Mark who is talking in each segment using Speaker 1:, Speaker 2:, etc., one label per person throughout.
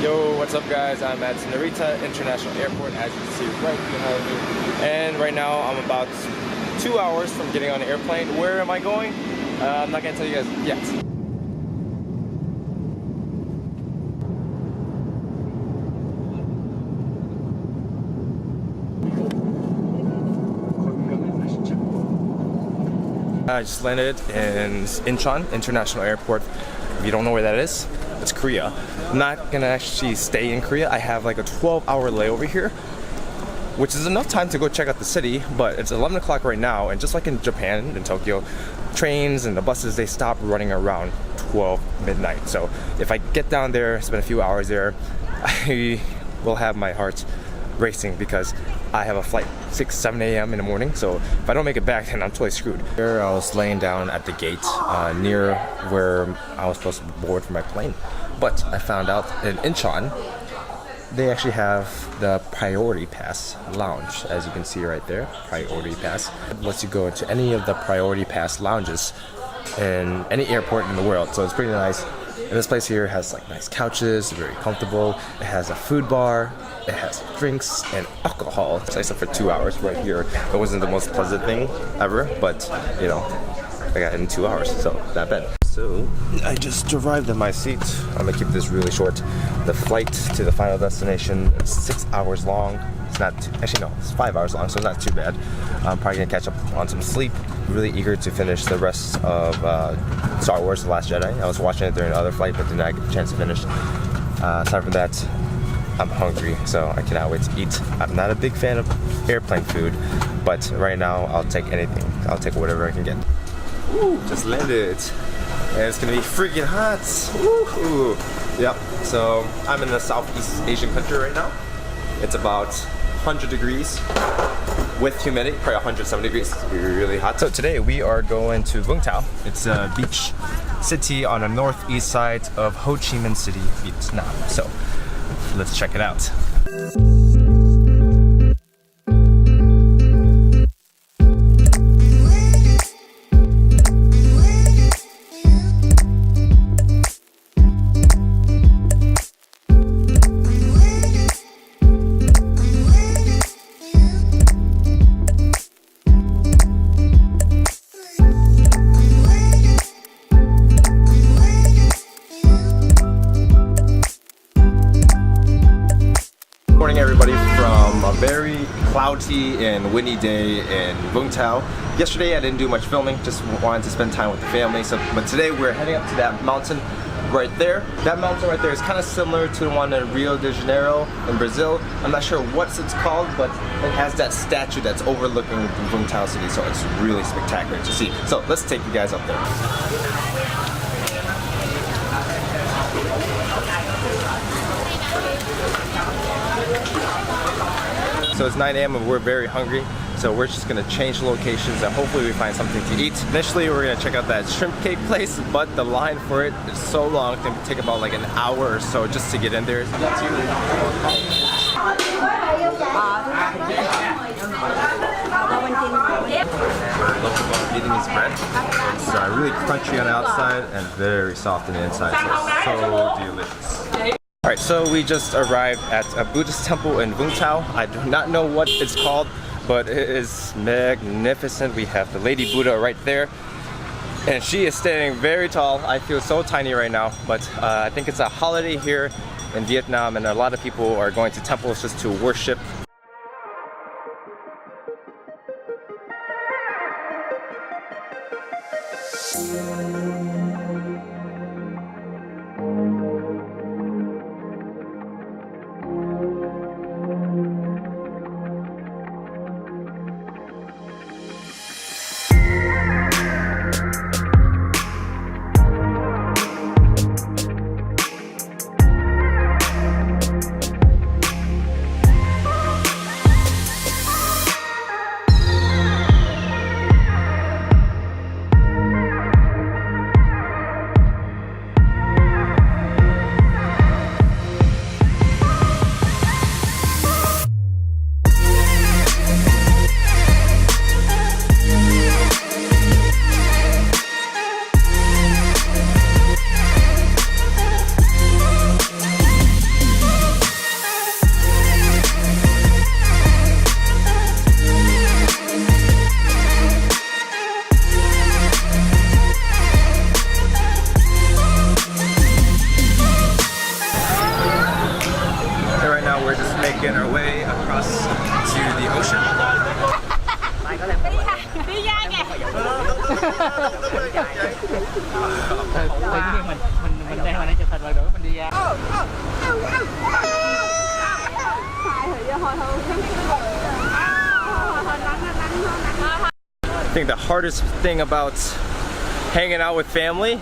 Speaker 1: Yo, what's up guys? I'm at Narita International Airport, as you can see right behind me. And right now I'm about 2 hours from getting on an airplane. Where am I going? I'm not gonna tell you guys yet. I just landed in Incheon International Airport. If you don't know where that is, it's Korea. I'm not gonna actually stay in Korea. I have like a 12-hour layover here, which is enough time to go check out the city, but it's 11 o'clock right now, and just like in Japan, in Tokyo, trains and the buses, they stop running around 12 midnight. So if I get down there, spend a few hours there, I will have my heart racing because I have a flight 6-7 a.m. in the morning, so if I don't make it back, then I'm totally screwed. Here I was laying down at the gate near where I was supposed to board for my plane, but I found out in Incheon they actually have the Priority Pass lounge, as you can see right there. Priority Pass lets you go into any of the Priority Pass lounges in any airport in the world, so it's pretty nice. And this place here has like nice couches, very comfortable. It has a food bar, it has drinks and alcohol. So I slept for 2 hours right here. It wasn't the most pleasant thing ever, but you know, I got it in 2 hours, so not bad. So I just arrived at my seat. I'm gonna keep this really short. The flight to the final destination is 6 hours long. It's not too, actually no, it's 5 hours long, so it's not too bad. I'm probably gonna catch up on some sleep. Really eager to finish the rest of Star Wars: The Last Jedi. I was watching it during the other flight, but did not get a chance to finish. Aside from that, I'm hungry, so I cannot wait to eat. I'm not a big fan of airplane food, but right now I'll take anything. I'll take whatever I can get. Ooh, just landed. And it's gonna be freaking hot. Woohoo! Yep, so I'm in a Southeast Asian country right now. It's about 100 degrees with humidity, probably 170 degrees. It's really hot. So today we are going to Vung Tau. It's a beach city on the northeast side of Ho Chi Minh City, Vietnam. So let's check it out. Everybody, from a very cloudy and windy day in Vung Tau. Yesterday I didn't do much filming, just wanted to spend time with the family. But today we're heading up to that mountain right there. That mountain right there is kind of similar to the one in Rio de Janeiro in Brazil. I'm not sure what it's called, but it has that statue that's overlooking the Vung Tau city, so it's really spectacular to see. So let's take you guys up there. So it's 9 a.m. and we're very hungry, so we're just gonna change locations and hopefully we find something to eat. Initially we're gonna check out that shrimp cake place, but the line for it is so long, it's gonna take about like an hour or so just to get in there. Looks about eating this bread. It's really crunchy on the outside and very soft on the inside, so delicious. Alright, so we just arrived at a Buddhist temple in Vung Tau. I do not know what it's called, but it is magnificent. We have the Lady Buddha right there, and she is standing very tall. I feel so tiny right now, but I think it's a holiday here in Vietnam, and a lot of people are going to temples just to worship.
Speaker 2: mình đang hồi nãy chụp hình là đuổi mình đi ra.
Speaker 1: I think the hardest thing about hanging out with family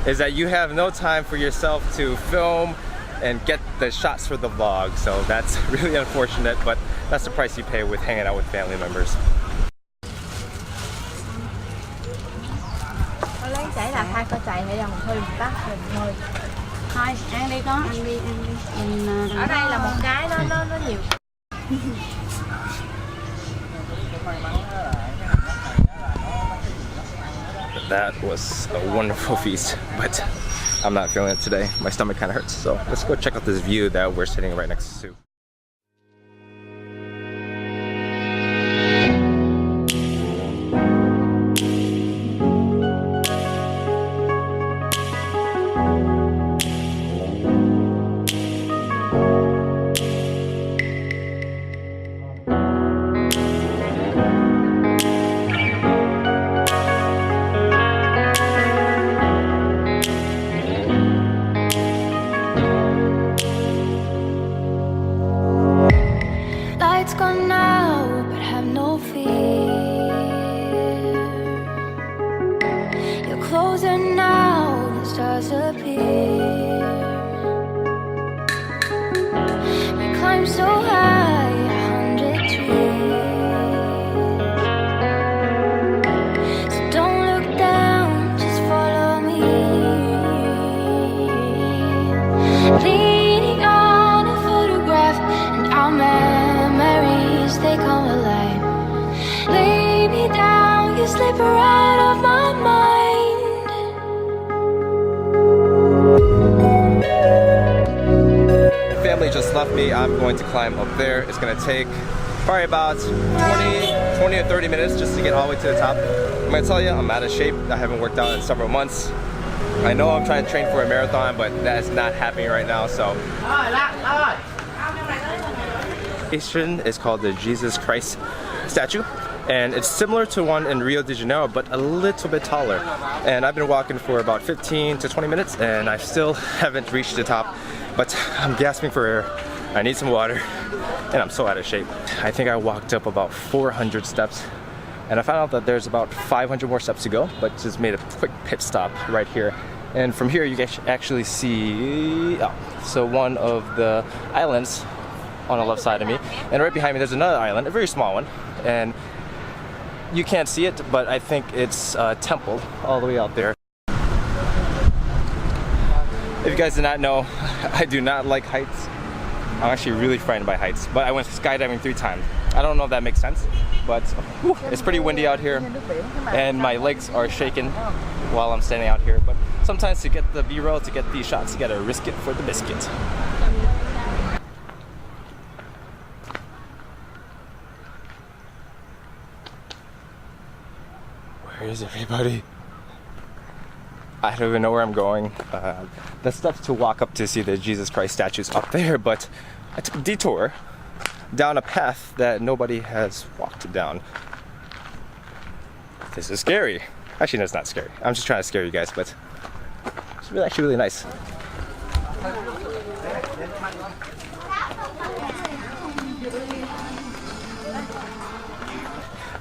Speaker 1: is that you have no time for yourself to film and get the shots for the vlog. So that's really unfortunate, but that's the price you pay with hanging out with family members.
Speaker 3: Có lấy chảy là hai con chạy hay là một hơi một tắt mình thôi. Thôi ăn đi con. Ăn đi. Mình ở đây là một cái nó nhiều.
Speaker 1: That was a wonderful feast, but I'm not feeling it today. My stomach kind of hurts, so let's go check out this view that we're sitting right next to.
Speaker 4: Lights gone now, but have no fear. You're closer now, the stars appear. We climb so high, 100 trees. So don't look down, just follow me. Leaning on a photograph, and our memories, they come alive. Lay me down, you slip right off my mind.
Speaker 1: Family just left me. I'm going to climb up there. It's going to take probably about 20 or 30 minutes just to get all the way to the top. I'm going to tell you, I'm out of shape. I haven't worked out in several months. I know I'm trying to train for a marathon, but that is not happening right now, so. Station is called the Jesus Christ statue, and it's similar to one in Rio de Janeiro, but a little bit taller. And I've been walking for about 15 to 20 minutes, and I still haven't reached the top, but I'm gasping for air. I need some water, and I'm so out of shape. I think I walked up about 400 steps, and I found out that there's about 500 more steps to go, but just made a quick pit stop right here. And from here you can actually see so one of the islands on the left side of me, and right behind me there's another island, a very small one, and you can't see it, but I think it's a temple all the way out there. If you guys did not know, I do not like heights. I'm actually really frightened by heights, but I went skydiving 3 times. I don't know if that makes sense, but whew, it's pretty windy out here, and my legs are shaking while I'm standing out here, but sometimes to get the B-roll, to get these shots, you gotta risk it for the biscuit. Where is everybody? I don't even know where I'm going. The steps to walk up to see the Jesus Christ statues up there, but I took a detour down a path that nobody has walked down. This is scary. Actually, no, it's not scary. I'm just trying to scare you guys, but it's really, actually really nice.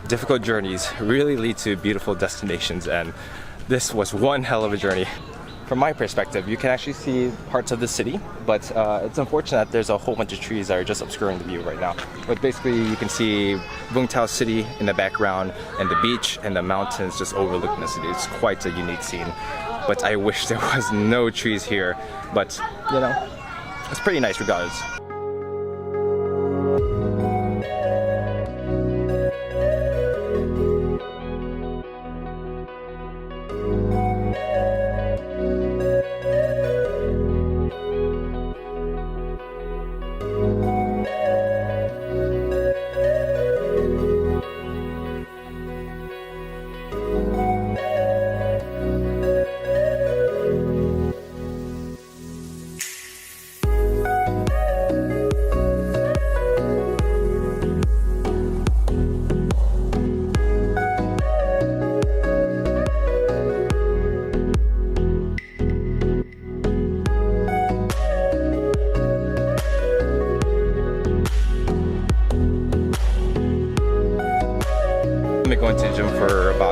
Speaker 1: Difficult journeys really lead to beautiful destinations, and this was one hell of a journey. From my perspective, you can actually see parts of the city, but it's unfortunate that there's a whole bunch of trees that are just obscuring the view right now. But basically you can see Vung Tau City in the background, and the beach and the mountains just overlooking the city. It's quite a unique scene, but I wish there was no trees here, but you know, it's pretty nice regardless.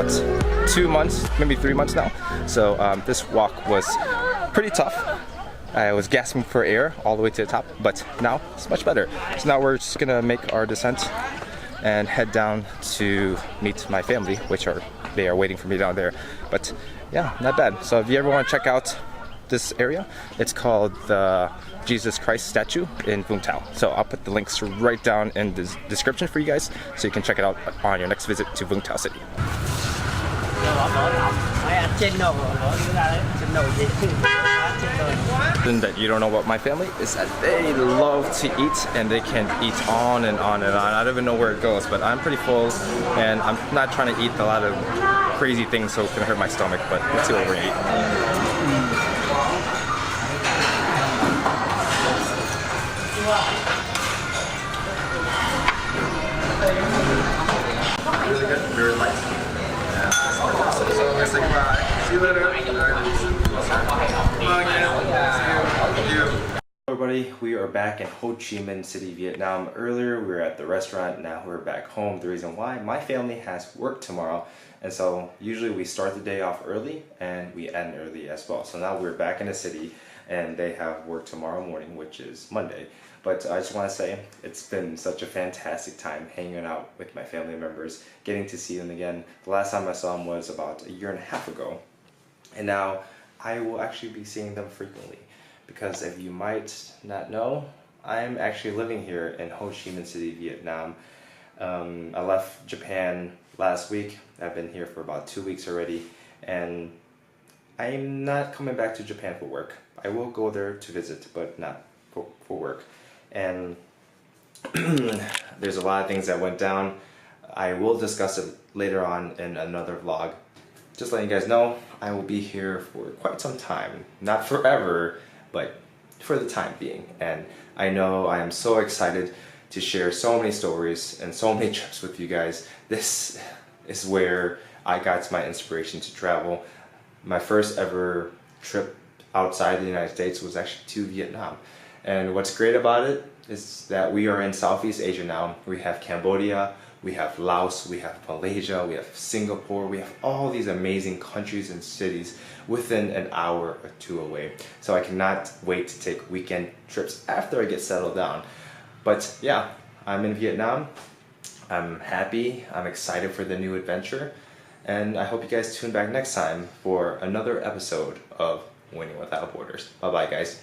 Speaker 1: about 2 months, maybe 3 months now. So this walk was pretty tough. I was gasping for air all the way to the top, but now it's much better. So now we're just gonna make our descent and head down to meet my family, they are waiting for me down there. But yeah, not bad. So if you ever want to check out this area, it's called the Jesus Christ statue in Vung Tau. So I'll put the links right down in the description for you guys, so you can check it out on your next visit to Vung Tau City. Something that you don't know about my family is that they love to eat, and they can eat on and on and on. I don't even know where it goes, but I'm pretty full, and I'm not trying to eat a lot of crazy things so it's gonna hurt my stomach, but let's see what we're gonna eat. Really good, very light. Yeah, awesome. So I'm gonna say goodbye. See you later. Hello everybody, we are back in Ho Chi Minh City, Vietnam. Earlier we were at the restaurant, now we're back home. The reason why, my family has work tomorrow, and so usually we start the day off early and we end early as well. So now we're back in the city and they have work tomorrow morning, which is Monday. But I just want to say it's been such a fantastic time hanging out with my family members, getting to see them again. The last time I saw them was about 1.5 years ago, and now I will actually be seeing them frequently. Because if you might not know, I'm actually living here in Ho Chi Minh City, Vietnam. I left Japan last week. I've been here for about 2 weeks already, and I'm not coming back to Japan for work. I will go there to visit, but not for work. And there's a lot of things that went down. I will discuss it later on in another vlog. Just letting you guys know, I will be here for quite some time. Not forever, but for the time being. And I know I am so excited to share so many stories and so many trips with you guys. This is where I got my inspiration to travel. My first ever trip outside the United States was actually to Vietnam. And what's great about it is that we are in Southeast Asia now. We have Cambodia, we have Laos, we have Malaysia, we have Singapore, we have all these amazing countries and cities within an hour or two away. So I cannot wait to take weekend trips after I get settled down. But yeah, I'm in Vietnam. I'm happy, I'm excited for the new adventure, and I hope you guys tune back next time for another episode of Winning Without Borders. Bye bye guys.